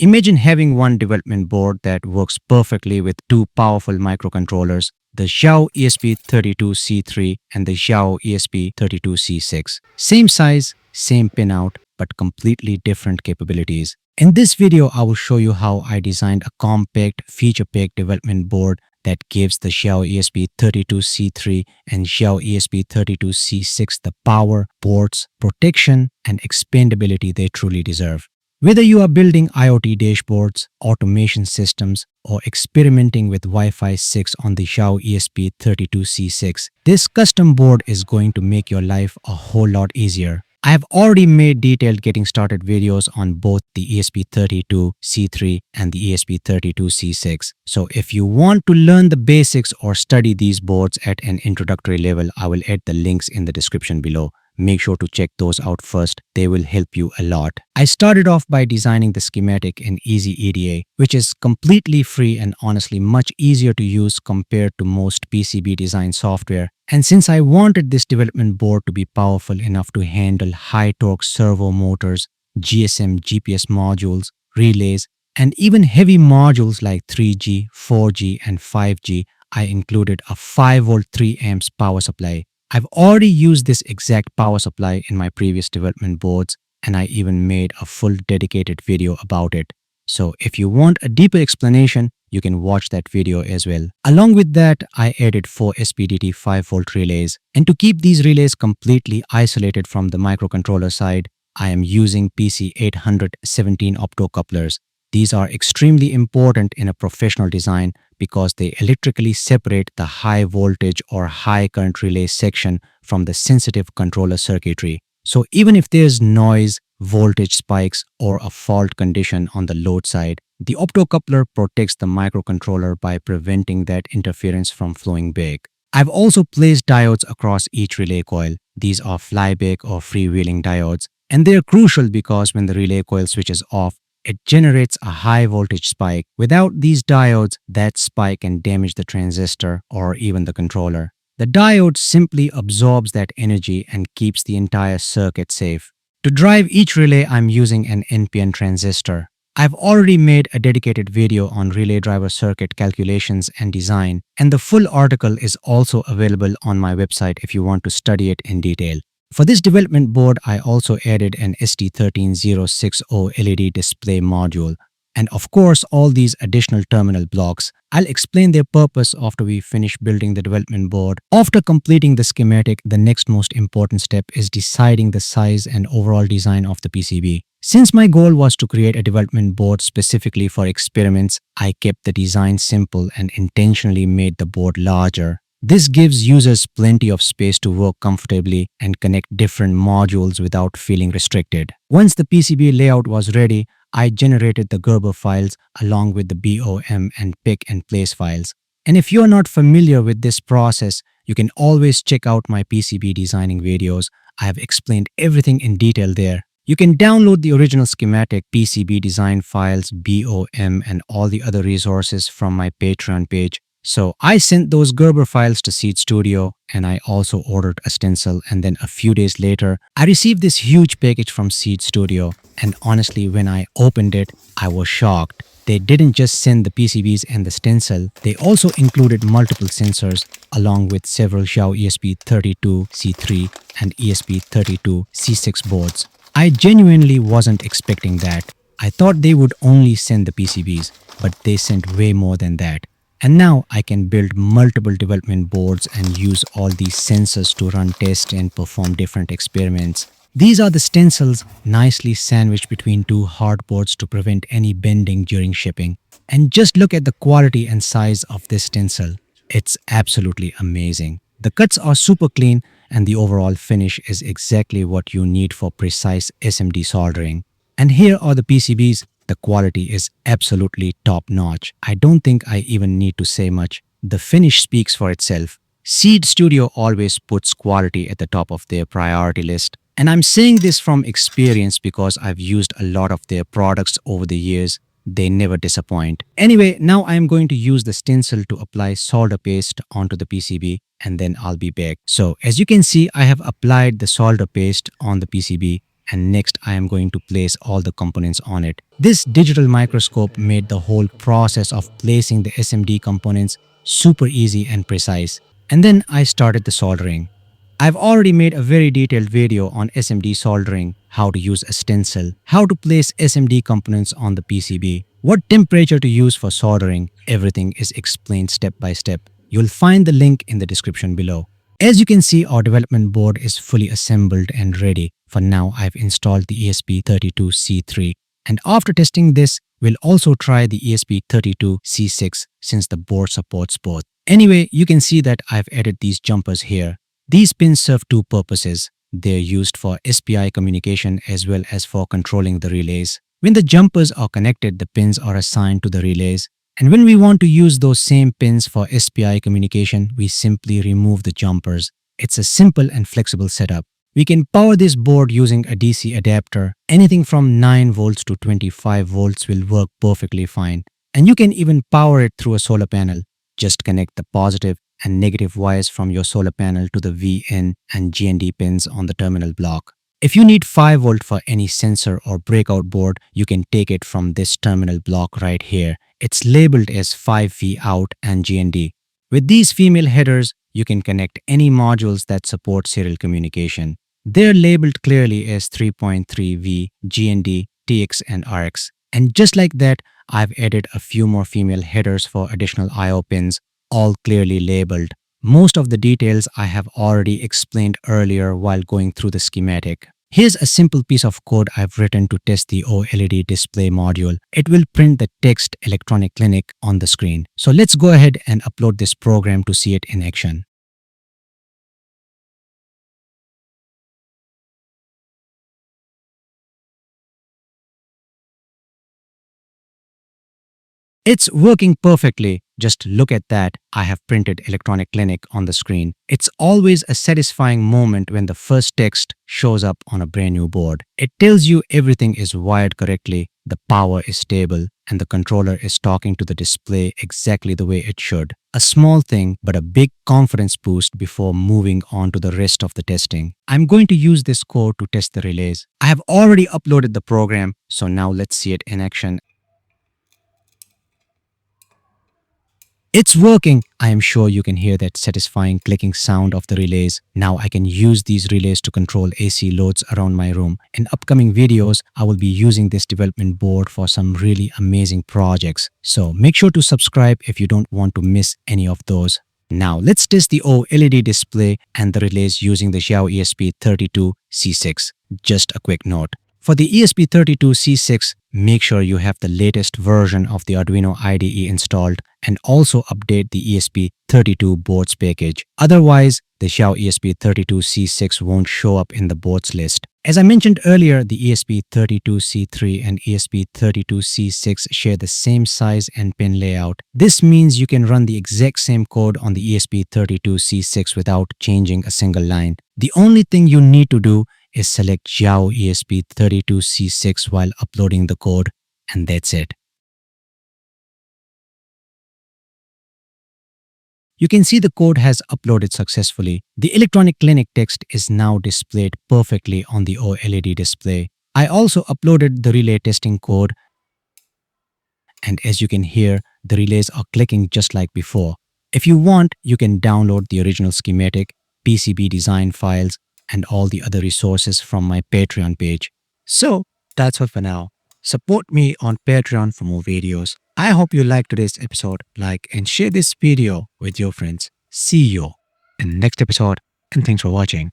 Imagine having one development board that works perfectly with two powerful microcontrollers, the Xiao ESP32C3 and the Xiao ESP32C6. Same size, same pinout, but completely different capabilities. In this video, I will show you how I designed a compact, feature-packed development board that gives the Xiao ESP32C3 and Xiao ESP32C6 the power, ports, protection, and expandability they truly deserve. Whether you are building IoT dashboards, automation systems, or experimenting with Wi-Fi 6 on the Xiao ESP32C6, this custom board is going to make your life a whole lot easier. I have already made detailed getting started videos on both the ESP32C3 and the ESP32C6. So if you want to learn the basics or study these boards at an introductory level, I will add the links in the description below. Make sure to check those out first. They will help you a lot. I started off by designing the schematic in EasyEDA, which is completely free and honestly much easier to use compared to most PCB design software. And since I wanted this development board to be powerful enough to handle high-torque servo motors, GSM GPS modules, relays, and even heavy modules like 3G, 4G, and 5G, I included a 5V 3 amps power supply. I've already used this exact power supply in my previous development boards, and I even made a full dedicated video about it. So if you want a deeper explanation, you can watch that video as well. Along with that, I added 4 SPDT 5V relays. And to keep these relays completely isolated from the microcontroller side, I am using PC817 optocouplers. These are extremely important in a professional design because they electrically separate the high voltage or high current relay section from the sensitive controller circuitry. So even if there's noise, voltage spikes, or a fault condition on the load side, the optocoupler protects the microcontroller by preventing that interference from flowing back. I've also placed diodes across each relay coil. These are flyback or freewheeling diodes, and they're crucial because when the relay coil switches off, it generates a high voltage spike. Without these diodes, that spike can damage the transistor or even the controller. The diode simply absorbs that energy and keeps the entire circuit safe. To drive each relay, I'm using an NPN transistor. I've already made a dedicated video on relay driver circuit calculations and design, and the full article is also available on my website if you want to study it in detail. For this development board, I also added an ST13060 LED display module. And of course, all these additional terminal blocks. I'll explain their purpose after we finish building the development board. After completing the schematic, the next most important step is deciding the size and overall design of the PCB. Since my goal was to create a development board specifically for experiments, I kept the design simple and intentionally made the board larger. This gives users plenty of space to work comfortably and connect different modules without feeling restricted. Once the PCB layout was ready, I generated the Gerber files along with the BOM and pick and place files. And if you're not familiar with this process, you can always check out my PCB designing videos. I have explained everything in detail there. You can download the original schematic, PCB design files, BOM, and all the other resources from my Patreon page. So I sent those Gerber files to Seeeduino, and I also ordered a stencil, and then a few days later, I received this huge package from Seeeduino, and honestly, when I opened it, I was shocked. They didn't just send the PCBs and the stencil, they also included multiple sensors along with several Xiao ESP32C3 and ESP32C6 boards. I genuinely wasn't expecting that. I thought they would only send the PCBs, but they sent way more than that. And now I can build multiple development boards and use all these sensors to run tests and perform different experiments. These are the stencils nicely sandwiched between two hard boards to prevent any bending during shipping. And just look at the quality and size of this stencil. It's absolutely amazing. The cuts are super clean and the overall finish is exactly what you need for precise SMD soldering. And here are the PCBs. The quality is absolutely top-notch. I don't think I even need to say much. The finish speaks for itself. Seeeduino always puts quality at the top of their priority list. And I'm saying this from experience because I've used a lot of their products over the years. They never disappoint. Anyway, now I'm going to use the stencil to apply solder paste onto the PCB, and then I'll be back. So as you can see, I have applied the solder paste on the PCB, and next I am going to place all the components on it. This digital microscope made the whole process of placing the SMD components super easy and precise. And then I started the soldering. I've already made a very detailed video on SMD soldering, how to use a stencil, how to place SMD components on the PCB, what temperature to use for soldering. Everything is explained step by step. You'll find the link in the description below. As you can see, our development board is fully assembled and ready. For now, I've installed the ESP32C3, and after testing this, we'll also try the ESP32C6 since the board supports both. Anyway, you can see that I've added these jumpers here. These pins serve two purposes. They're used for SPI communication as well as for controlling the relays. When the jumpers are connected, the pins are assigned to the relays. And when we want to use those same pins for SPI communication, we simply remove the jumpers. It's a simple and flexible setup. We can power this board using a DC adapter. Anything from 9 volts to 25 volts will work perfectly fine. And you can even power it through a solar panel. Just connect the positive and negative wires from your solar panel to the VN and GND pins on the terminal block. If you need 5 volt for any sensor or breakout board, you can take it from this terminal block right here. It's labeled as 5V out and GND. With these female headers, you can connect any modules that support serial communication. They're labeled clearly as 3.3V, GND, TX and RX. And just like that, I've added a few more female headers for additional I/O pins, all clearly labeled. Most of the details I have already explained earlier while going through the schematic. Here's a simple piece of code I've written to test the OLED display module. It will print the text electronic clinic on the screen. So let's go ahead and upload this program to see it in action. It's working perfectly. Just look at that. I have printed electronic clinic on the screen. It's always a satisfying moment when the first text shows up on a brand new board. It tells you everything is wired correctly, the power is stable, and the controller is talking to the display exactly the way it should. A small thing, but a big confidence boost before moving on to the rest of the testing. I'm going to use this code to test the relays. I have already uploaded the program, so now let's see it in action. It's working! I am sure you can hear that satisfying clicking sound of the relays. Now I can use these relays to control AC loads around my room. In upcoming videos, I will be using this development board for some really amazing projects. So make sure to subscribe if you don't want to miss any of those. Now let's test the OLED display and the relays using the Xiao ESP32C6. Just a quick note. For the ESP32C6, make sure you have the latest version of the Arduino IDE installed and also update the ESP32 boards package. Otherwise, the Xiao ESP32C6 won't show up in the boards list. As I mentioned earlier, the ESP32C3 and ESP32C6 share the same size and pin layout. This means you can run the exact same code on the ESP32C6 without changing a single line. The only thing you need to do is select Xiao ESP32C6 while uploading the code, and that's it. You can see the code has uploaded successfully. The electronic clinic text is now displayed perfectly on the OLED display. I also uploaded the relay testing code, and as you can hear, the relays are clicking just like before. If you want, you can download the original schematic, PCB design files, and all the other resources from my Patreon page. So that's all for now. Support me on Patreon for more videos. I hope you liked today's episode. Like and share this video with your friends. See you in the next episode, and thanks for watching.